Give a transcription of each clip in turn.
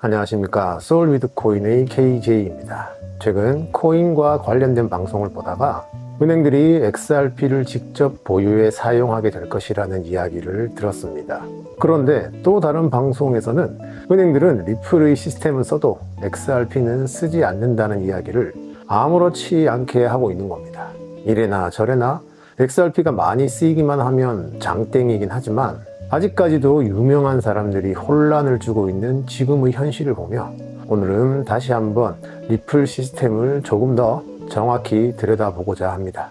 안녕하십니까. 소울위드코인의 KJ입니다. 최근 코인과 관련된 방송을 보다가 은행들이 XRP를 직접 보유해 사용하게 될 것이라는 이야기를 들었습니다. 그런데 또 다른 방송에서는 은행들은 리플의 시스템을 써도 XRP는 쓰지 않는다는 이야기를 아무렇지 않게 하고 있는 겁니다. 이래나 저래나 XRP가 많이 쓰이기만 하면 장땡이긴 하지만 아직까지도 유명한 사람들이 혼란을 주고 있는 지금의 현실을 보며 오늘은 다시 한번 리플 시스템을 조금 더 정확히 들여다보고자 합니다.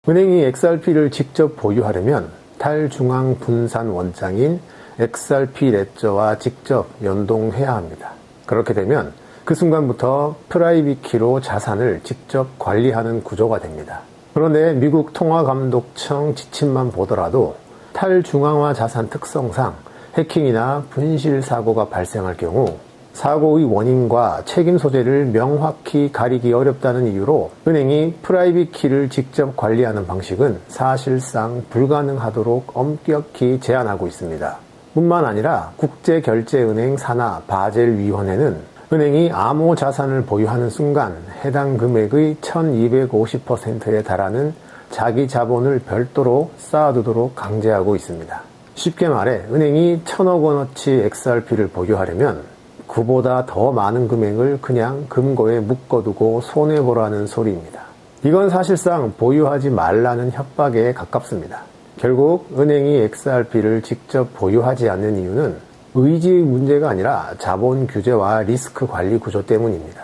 은행이 XRP를 직접 보유하려면 탈중앙 분산 원장인 XRP 레저와 직접 연동해야 합니다. 그렇게 되면 그 순간부터 프라이빗 키로 자산을 직접 관리하는 구조가 됩니다. 그런데 미국 통화감독청 지침만 보더라도 탈중앙화 자산 특성상 해킹이나 분실 사고가 발생할 경우 사고의 원인과 책임 소재를 명확히 가리기 어렵다는 이유로 은행이 프라이빗 키를 직접 관리하는 방식은 사실상 불가능하도록 엄격히 제한하고 있습니다. 뿐만 아니라 국제결제은행 산하 바젤위원회는 은행이 암호 자산을 보유하는 순간 해당 금액의 1250%에 달하는 자기 자본을 별도로 쌓아두도록 강제하고 있습니다. 쉽게 말해 은행이 1000억 원어치 XRP를 보유하려면 그보다 더 많은 금액을 그냥 금고에 묶어두고 손해보라는 소리입니다. 이건 사실상 보유하지 말라는 협박에 가깝습니다. 결국 은행이 XRP를 직접 보유하지 않는 이유는 의지의 문제가 아니라 자본 규제와 리스크 관리 구조 때문입니다.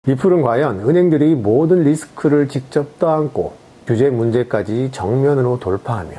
리플은 과연 은행들이 모든 리스크를 직접 떠안고 규제 문제까지 정면으로 돌파하며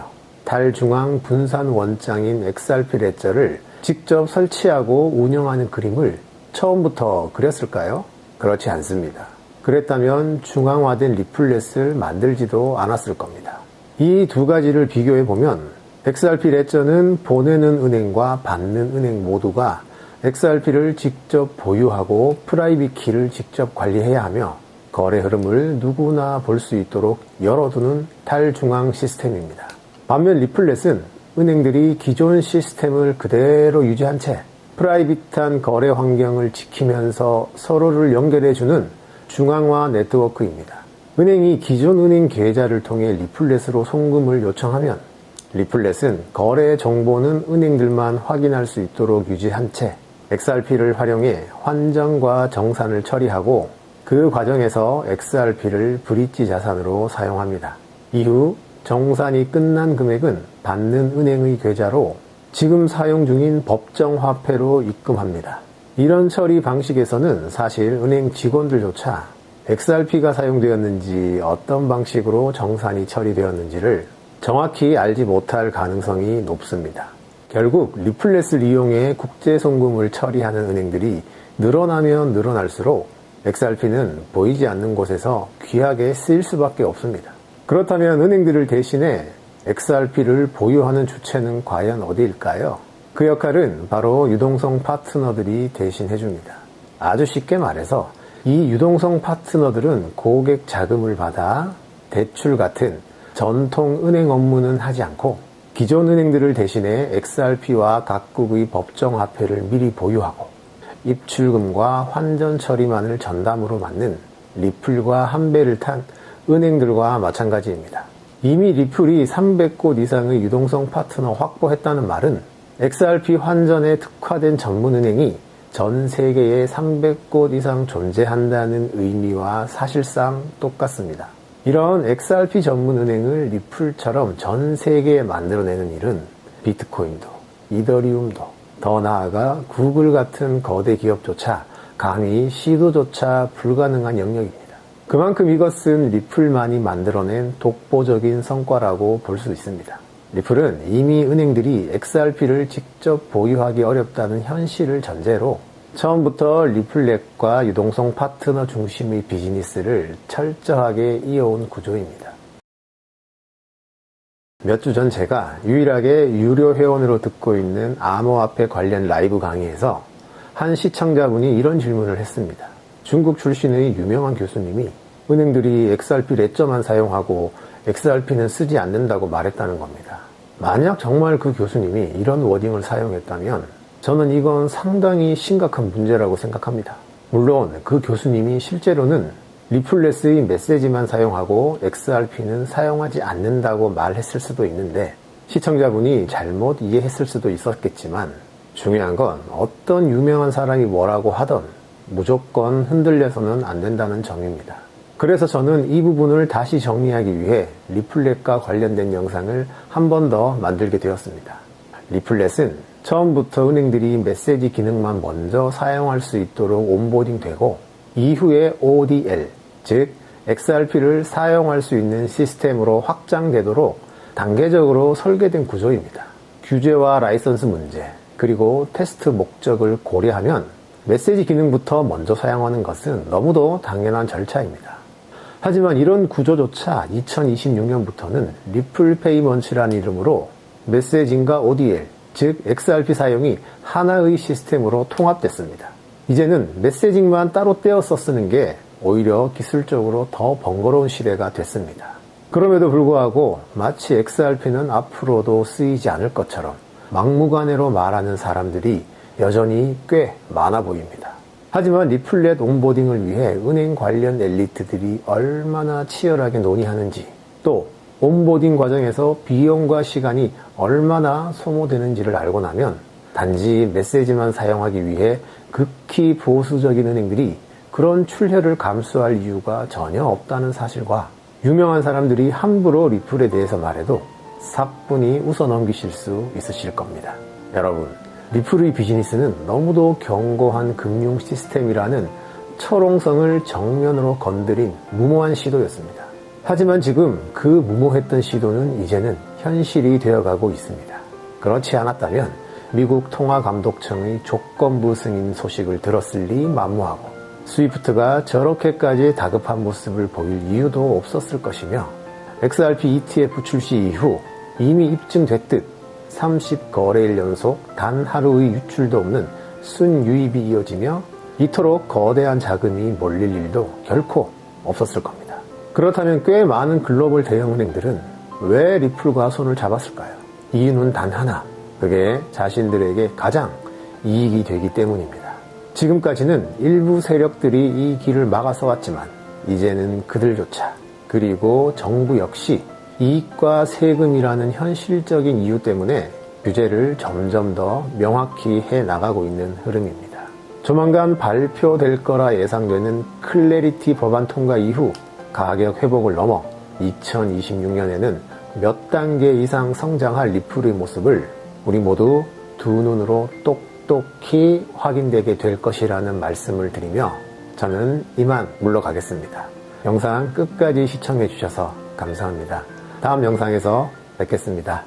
탈중앙 분산 원장인 XRP 레저를 직접 설치하고 운영하는 그림을 처음부터 그렸을까요? 그렇지 않습니다. 그랬다면 중앙화된 리플렛을 만들지도 않았을 겁니다. 이 두 가지를 비교해 보면 XRP 레저는 보내는 은행과 받는 은행 모두가 XRP를 직접 보유하고 프라이빗 키를 직접 관리해야 하며 거래 흐름을 누구나 볼 수 있도록 열어두는 탈중앙 시스템입니다. 반면 리플렛은 은행들이 기존 시스템을 그대로 유지한 채 프라이빗한 거래 환경을 지키면서 서로를 연결해주는 중앙화 네트워크입니다. 은행이 기존 은행 계좌를 통해 리플렛으로 송금을 요청하면 리플렛은 거래 정보는 은행들만 확인할 수 있도록 유지한 채 XRP를 활용해 환전과 정산을 처리하고 그 과정에서 XRP를 브릿지 자산으로 사용합니다. 이후 정산이 끝난 금액은 받는 은행의 계좌로 지금 사용 중인 법정 화폐로 입금합니다. 이런 처리 방식에서는 사실 은행 직원들조차 XRP가 사용되었는지 어떤 방식으로 정산이 처리되었는지를 정확히 알지 못할 가능성이 높습니다. 결국 리플렛을 이용해 국제송금을 처리하는 은행들이 늘어나면 늘어날수록 XRP는 보이지 않는 곳에서 귀하게 쓰일 수밖에 없습니다. 그렇다면 은행들을 대신해 XRP를 보유하는 주체는 과연 어디일까요? 그 역할은 바로 유동성 파트너들이 대신해줍니다. 아주 쉽게 말해서 이 유동성 파트너들은 고객 자금을 받아 대출 같은 전통 은행 업무는 하지 않고 기존 은행들을 대신해 XRP와 각국의 법정 화폐를 미리 보유하고 입출금과 환전 처리만을 전담으로 맡는 리플과 한 배를 탄 은행들과 마찬가지입니다. 이미 리플이 300곳 이상의 유동성 파트너 확보했다는 말은 XRP 환전에 특화된 전문은행이 전 세계에 300곳 이상 존재한다는 의미와 사실상 똑같습니다. 이런 XRP 전문 은행을 리플처럼 전 세계에 만들어내는 일은 비트코인도, 이더리움도, 더 나아가 구글 같은 거대 기업조차 감히 시도조차 불가능한 영역입니다. 그만큼 이것은 리플만이 만들어낸 독보적인 성과라고 볼 수 있습니다. 리플은 이미 은행들이 XRP를 직접 보유하기 어렵다는 현실을 전제로 처음부터 리플렛과 유동성 파트너 중심의 비즈니스를 철저하게 이어온 구조입니다. 몇 주 전 제가 유일하게 유료 회원으로 듣고 있는 암호화폐 관련 라이브 강의에서 한 시청자분이 이런 질문을 했습니다. 중국 출신의 유명한 교수님이 은행들이 XRP 레저만 사용하고 XRP는 쓰지 않는다고 말했다는 겁니다. 만약 정말 그 교수님이 이런 워딩을 사용했다면 저는 이건 상당히 심각한 문제라고 생각합니다. 물론 그 교수님이 실제로는 리플레스의 메시지만 사용하고 XRP는 사용하지 않는다고 말했을 수도 있는데 시청자분이 잘못 이해했을 수도 있었겠지만 중요한 건 어떤 유명한 사람이 뭐라고 하던 무조건 흔들려서는 안 된다는 점입니다. 그래서 저는 이 부분을 다시 정리하기 위해 리플렛과 관련된 영상을 한 번 더 만들게 되었습니다. 리플렛은 처음부터 은행들이 메시지 기능만 먼저 사용할 수 있도록 온보딩되고 이후에 ODL, 즉 XRP를 사용할 수 있는 시스템으로 확장되도록 단계적으로 설계된 구조입니다. 규제와 라이선스 문제, 그리고 테스트 목적을 고려하면 메시지 기능부터 먼저 사용하는 것은 너무도 당연한 절차입니다. 하지만 이런 구조조차 2026년부터는 리플 페이먼츠라는 이름으로 메시징과 ODL, 즉 XRP 사용이 하나의 시스템으로 통합됐습니다. 이제는 메시징만 따로 떼어서 쓰는 게 오히려 기술적으로 더 번거로운 시대가 됐습니다. 그럼에도 불구하고 마치 XRP는 앞으로도 쓰이지 않을 것처럼 막무가내로 말하는 사람들이 여전히 꽤 많아 보입니다. 하지만 리플렛 온보딩을 위해 은행 관련 엘리트들이 얼마나 치열하게 논의하는지, 또 온보딩 과정에서 비용과 시간이 얼마나 소모되는지를 알고 나면 단지 메시지만 사용하기 위해 극히 보수적인 은행들이 그런 출혈을 감수할 이유가 전혀 없다는 사실과 유명한 사람들이 함부로 리플에 대해서 말해도 사뿐히 웃어 넘기실 수 있으실 겁니다. 여러분, 리플의 비즈니스는 너무도 견고한 금융 시스템이라는 철옹성을 정면으로 건드린 무모한 시도였습니다. 하지만 지금 그 무모했던 시도는 이제는 현실이 되어가고 있습니다. 그렇지 않았다면 미국 통화감독청의 조건부 승인 소식을 들었을 리 만무하고 스위프트가 저렇게까지 다급한 모습을 보일 이유도 없었을 것이며 XRP ETF 출시 이후 이미 입증됐듯 30거래일 연속 단 하루의 유출도 없는 순유입이 이어지며 이토록 거대한 자금이 몰릴 일도 결코 없었을 겁니다. 그렇다면 꽤 많은 글로벌 대형은행들은 왜 리플과 손을 잡았을까요? 이유는 단 하나, 그게 자신들에게 가장 이익이 되기 때문입니다. 지금까지는 일부 세력들이 이 길을 막아서 왔지만 이제는 그들조차, 그리고 정부 역시 이익과 세금이라는 현실적인 이유 때문에 규제를 점점 더 명확히 해나가고 있는 흐름입니다. 조만간 발표될 거라 예상되는 클래리티 법안 통과 이후 가격 회복을 넘어 2026년에는 몇 단계 이상 성장할 리플의 모습을 우리 모두 두 눈으로 똑똑히 확인되게 될 것이라는 말씀을 드리며 저는 이만 물러가겠습니다. 영상 끝까지 시청해 주셔서 감사합니다. 다음 영상에서 뵙겠습니다.